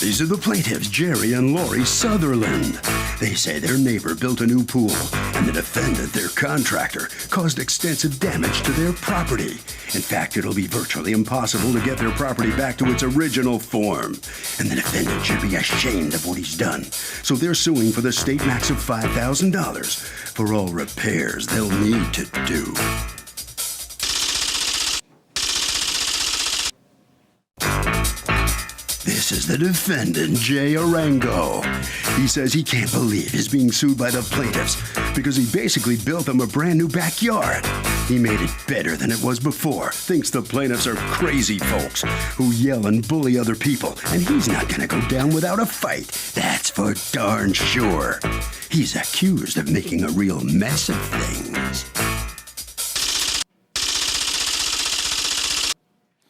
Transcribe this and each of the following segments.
These are the plaintiffs, Jerry and Lori Sutherland. They say their neighbor built a new pool, and the defendant, their contractor, caused extensive damage to their property. In fact, it'll be virtually impossible to get their property back to its original form. And the defendant should be ashamed of what he's done. So they're suing for the state max of $5,000 for all repairs they'll need to do. This is the defendant, Jay Arango. He says he can't believe he's being sued by the plaintiffs because he basically built them a brand new backyard. He made it better than it was before, thinks the plaintiffs are crazy folks who yell and bully other people, and he's not gonna go down without a fight. That's for darn sure. He's accused of making a real mess of things.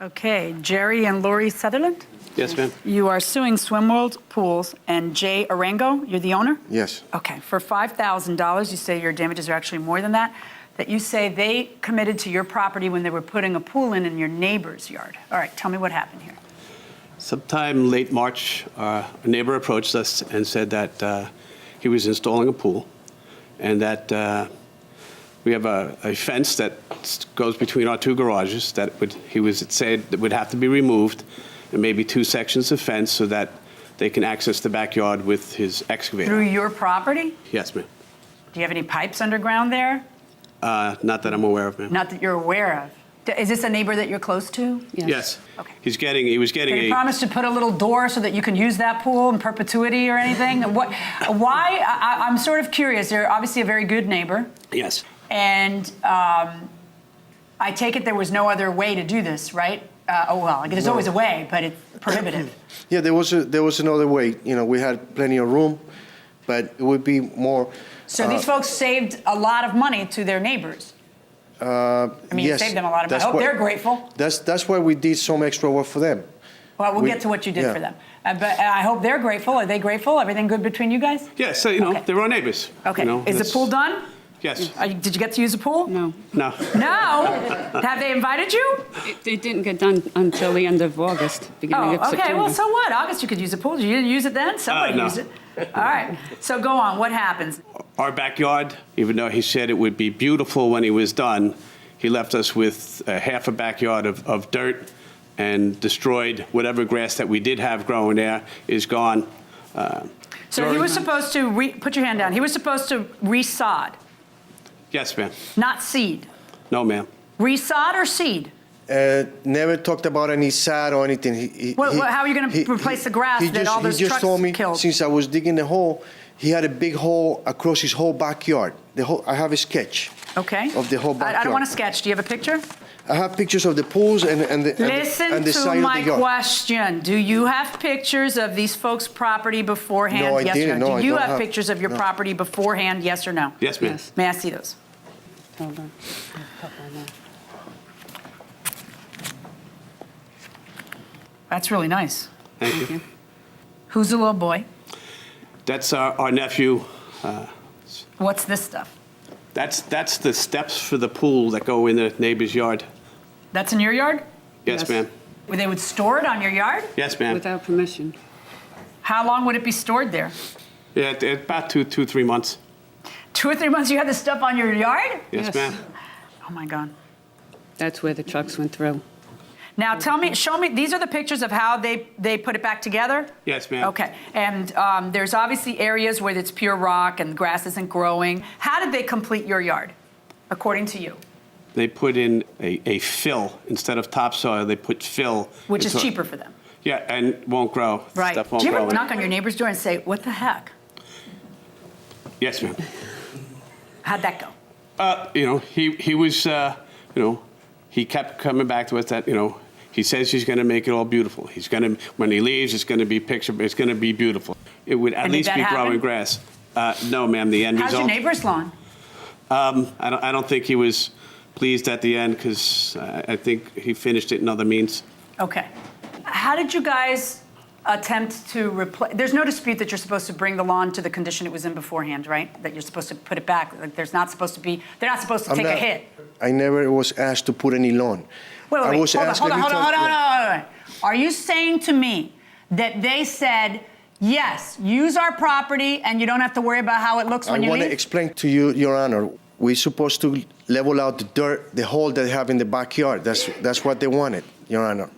Okay, Jerry and Lori Sutherland? Yes, ma'am. You are suing Swimworld Pools and Jay Arango. You're the owner? Yes. Okay, for $5,000. You say your damages are actually more than that. That you say they committed to your property when they were putting a pool in your neighbor's yard. All right, tell me what happened here. Sometime late March, a neighbor approached us and said that he was installing a pool and that we have a fence that goes between our two garages that would have to be removed, and maybe 2 sections of fence so that they can access the backyard with his excavator. Through your property? Yes, ma'am. Do you have any pipes underground there? Not that I'm aware of, ma'am. Not that you're aware of. Is this a neighbor that you're close to? Yes. Okay. He was getting Did he promise to put a little door so that you can use that pool in perpetuity or anything? Why? I'm sort of curious. You're obviously a very good neighbor. Yes. And I take it there was no other way to do this, right? There's always a way, but it's prohibitive. Yeah, there was another way. You know, we had plenty of room, but it would be more. So these folks saved a lot of money to their neighbors. Yes, you saved them a lot of money. I hope they're grateful. That's why we did some extra work for them. Well, we'll get to what you did for them. But I hope they're grateful. Are they grateful? Everything good between you guys? Yes, so, they're our neighbors. Okay. Is the pool done? Yes. Did you get to use the pool? No. No. No? Have they invited you? It didn't get done until the end of August, beginning of September. Okay. Well, so what? August, you could use the pool. You didn't use it then? Somebody no. used it. All right. So go on. What happens? Our backyard, even though he said it would be beautiful when he was done, he left us with half a backyard of dirt and destroyed whatever grass that we did have growing there is gone. So he was supposed to, put your hand down, he was supposed to resod. Yes, ma'am. Not seed. No, ma'am. Resod or seed? Never talked about any sod or anything. How are you going to replace the grass that all those trucks killed? He just told me, since I was digging the hole, he had a big hole across his whole backyard. I have a sketch. Okay. Of the whole backyard. I don't want to sketch. Do you have a picture? I have pictures of the pools and the side of the yard. Listen to my question. Do you have pictures of these folks' property beforehand? No, I yes didn't. Or no? No, Do you I don't have have pictures of your property beforehand? Yes or no? Yes, ma'am. Yes. May I see those? Hold on. That's really nice. Thank you. Who's the little boy? That's our nephew. What's this stuff? That's the steps for the pool that go in the neighbor's yard. That's in your yard? Yes, ma'am. They would store it on your yard? Yes, ma'am. Without permission. How long would it be stored there? Yeah, about 3 months. 2 or 3 months you had this stuff on your yard? Yes, ma'am. Oh my God. That's where the trucks went through. Now show me, these are the pictures of how they put it back together? Yes, ma'am. Okay, and there's obviously areas where it's pure rock and grass isn't growing. How did they complete your yard, according to you? They put in a fill. Instead of topsoil, they put fill. Which is cheaper for them. Yeah, and won't grow. Right. Stuff won't Do you ever grow. knock on your neighbor's door and say, what the heck? Yes, ma'am. How'd that go? He was, he kept coming back to us that, he says he's going to make it all beautiful. He's going to, when he leaves, it's going to be it's going to be beautiful. It would at least be growing grass. No, ma'am, the end result. How's your neighbor's lawn? I don't think he was pleased at the end because I think he finished it in other means. Okay. How did you guys attempt to replace? There's no dispute that you're supposed to bring the lawn to the condition it was in beforehand, right? That you're supposed to put it back. Like they're not supposed to take a hit. I never was asked to put any lawn. Wait, hold on. Are you saying to me that they said, yes, use our property and you don't have to worry about how it looks when you I want leave? to explain to you, Your Honor. We're supposed to level out the dirt, the hole they have in the backyard. That's what they wanted, Your Honor.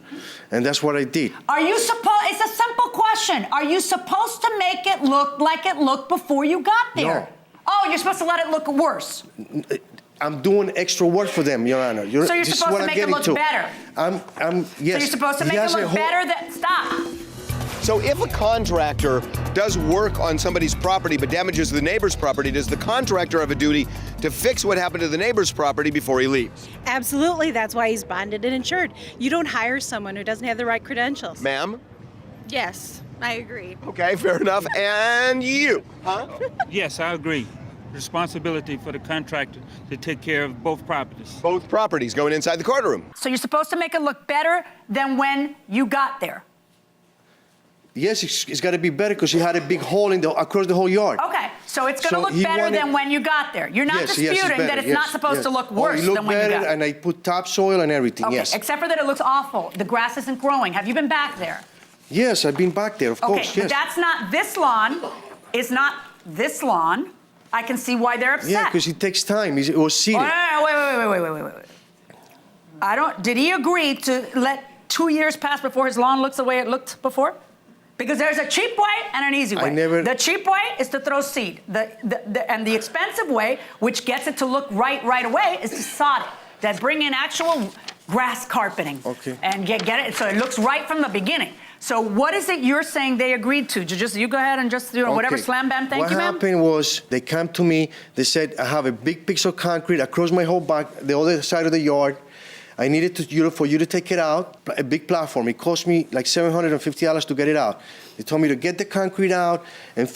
And that's what I did. Are you supposed, it's a simple question. Are you supposed to make it look like it looked before you got there? No. Oh, you're supposed to let it look worse. I'm doing extra work for them, Your Honor. So you're supposed to make it look better. Yes. So you're supposed to make it look better stop. So if a contractor does work on somebody's property but damages the neighbor's property, does the contractor have a duty to fix what happened to the neighbor's property before he leaves? Absolutely. That's why he's bonded and insured. You don't hire someone who doesn't have the right credentials. Ma'am? Yes, I agree. Okay, fair enough. And you? Huh? Yes, I agree. Responsibility for the contractor to take care of both properties. Both properties going inside the courtroom. So you're supposed to make it look better than when you got there. Yes, it's got to be better because he had a big hole across the whole yard. Okay, so it's going to So look he better wanted- than when you got there. You're not Yes, disputing it's better, that it's yes, not supposed yes. to look Oh, worse it looked than when you better, got there. and I put topsoil and everything, Okay, yes. except for that it looks awful. The grass isn't growing. Have you been back there? Yes, I've been back there, of Okay, course, but yes. that's not this lawn. It's not this lawn. I can see why they're upset. Yeah, because it takes time. It was seeded. Oh, wait. I don't. Did he agree to let 2 years pass before his lawn looks the way it looked before? Because there's a cheap way and an easy way. The cheap way is to throw seed. And the expensive way, which gets it to look right away, is to sod it. That bring in actual grass carpeting. Okay. And get it so it looks right from the beginning. So what is it you're saying they agreed to? You go ahead and just whatever Okay. slam bam. Thank what you, ma'am. What happened was they came to me. They said I have a big piece of concrete across my whole back, the other side of the yard. I needed for you to take it out, a big platform. It cost me like $750 to get it out. They told me to get the concrete out and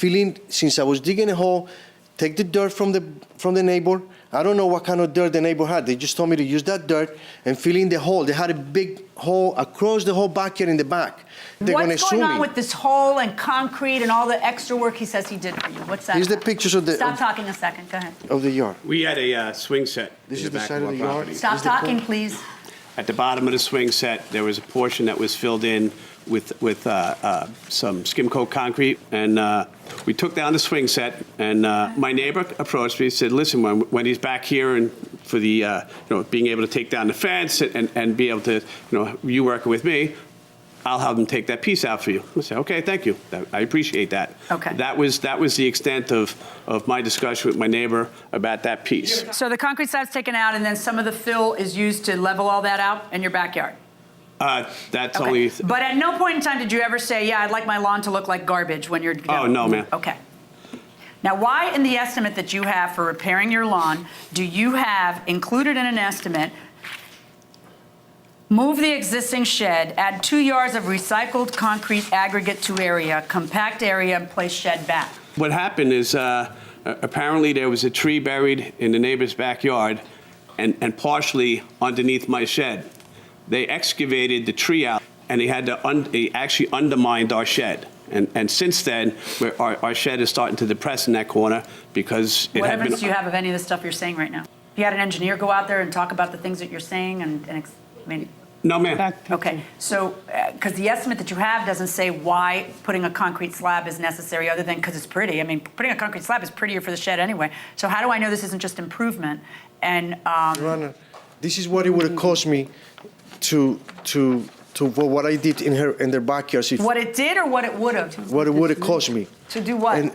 since I was digging a hole, take the dirt from the neighbor. I don't know what kind of dirt the neighbor had. They just told me to use that dirt and fill in the hole. They had a big hole across the whole backyard in the back. What's going on with this hole and concrete and all the extra work he says he did for you? What's that? Here's the about? pictures of the Stop talking a second. Go ahead. of the yard. We had a swing set. This in is the back side of our the yard. property. Stop Is the talking, point? please. At the bottom of the swing set, there was a portion that was filled in with some skim coat concrete, and we took down the swing set. And my neighbor approached me and said, "Listen, when he's back here and for the being able to take down the fence and be able to you working with me, I'll have them take that piece out for you." I said, "Okay, thank you. I appreciate that." Okay. That was the extent of my discussion with my neighbor about that piece. So the concrete side's taken out, and then some of the fill is used to level all that out in your backyard. That's Okay. only. But at no point in time did you ever say, "Yeah, I'd like my lawn to look like garbage" when you're done? Oh, no, ma'am. Okay. Now, why in the estimate that you have for repairing your lawn do you have included in an estimate move the existing shed, add 2 yards of recycled concrete aggregate to area, compact area, and place shed back? What happened is apparently there was a tree buried in the neighbor's backyard and partially underneath my shed. They excavated the tree out and they actually undermined our shed. And since then, our shed is starting to depress in that corner because it What had been. evidence do you have of any of the stuff you're saying right now? You had an engineer go out there and talk about the things that you're saying I mean, No, ma'am. okay, so, because the estimate that you have doesn't say why putting a concrete slab is necessary other than because it's pretty. I mean, putting a concrete slab is prettier for the shed anyway. So how do I know this isn't just improvement? And, Your Honor, this is what it would have cost me for what I did in their backyard. what it did or what it would have? What it would have cost me. To do what? And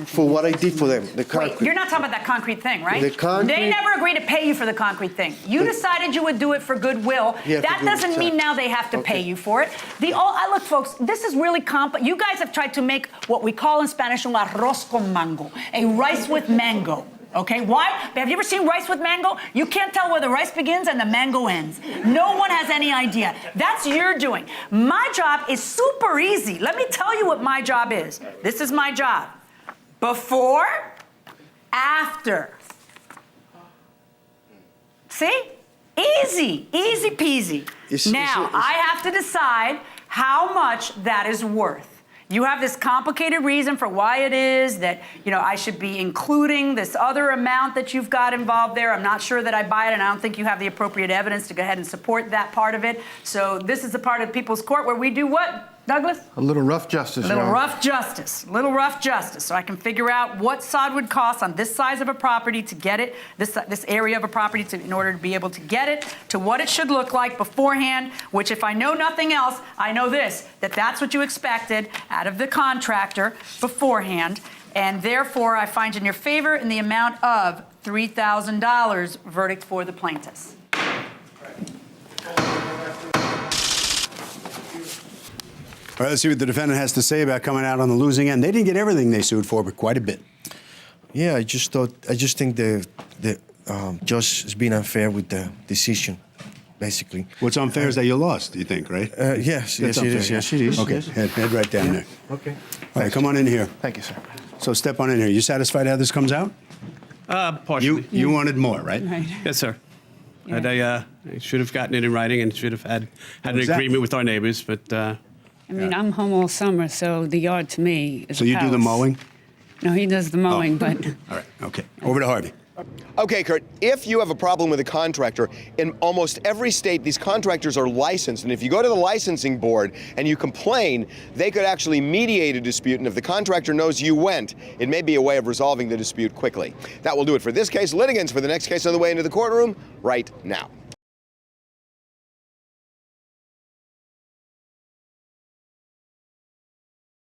for what I did for them, the concrete. Wait, you're not talking about that concrete thing, right? The concrete- They never agreed to pay you for the concrete thing. You decided you would do it for goodwill. Yeah, for That goodwill, doesn't mean exactly. now they have to pay Okay. you for it. Look, folks, this is really complex. You guys have tried to make what we call in Spanish un arroz con mango, a rice with mango. Okay, why? Have you ever seen rice with mango? You can't tell where the rice begins and the mango ends. No one has any idea. That's your doing. My job is super easy. Let me tell you what my job is. This is my job. Before, after. See? Easy peasy. Now, I have to decide how much that is worth. You have this complicated reason for why it is that, I should be including this other amount that you've got involved there. I'm not sure that I buy it, and I don't think you have the appropriate evidence to go ahead and support that part of it. So this is the part of people's court where we do what? Douglas? A little rough justice, Little Your Honor. rough justice, little rough justice, so I can figure out what sod would cost on this size of a property to get it, this area of a property in order to be able to get it, to what it should look like beforehand, which if I know nothing else, I know this, that that's what you expected out of the contractor beforehand, and therefore I find in your favor in the amount of $3,000 verdict for the plaintiffs. All right, let's see what the defendant has to say about coming out on the losing end. They didn't get everything they sued for, but quite a bit. Yeah, I just think the judge is being unfair with the decision, basically. What's unfair is that you lost, you think, right? Yes, That's yes, it unfair, is. yeah? Yes, it is. Okay, Yes. head right down there. Okay. All right, come on in here. Thank you, sir. So step on in here. You satisfied how this comes out? Partially. You wanted more, right? Right. Yes, sir. Yeah. And I should have gotten it in writing and should have had an was that? agreement with our neighbors, but I mean, I'm home all summer, so the yard to me is So a you do the palace. mowing? No, he does the mowing, but All right, okay. Over to Harvey. Okay, Kurt, if you have a problem with a contractor, in almost every state, these contractors are licensed. And if you go to the licensing board and you complain, they could actually mediate a dispute. And if the contractor knows you went, it may be a way of resolving the dispute quickly. That will do it for this case. Litigants for the next case on the way into the courtroom right now.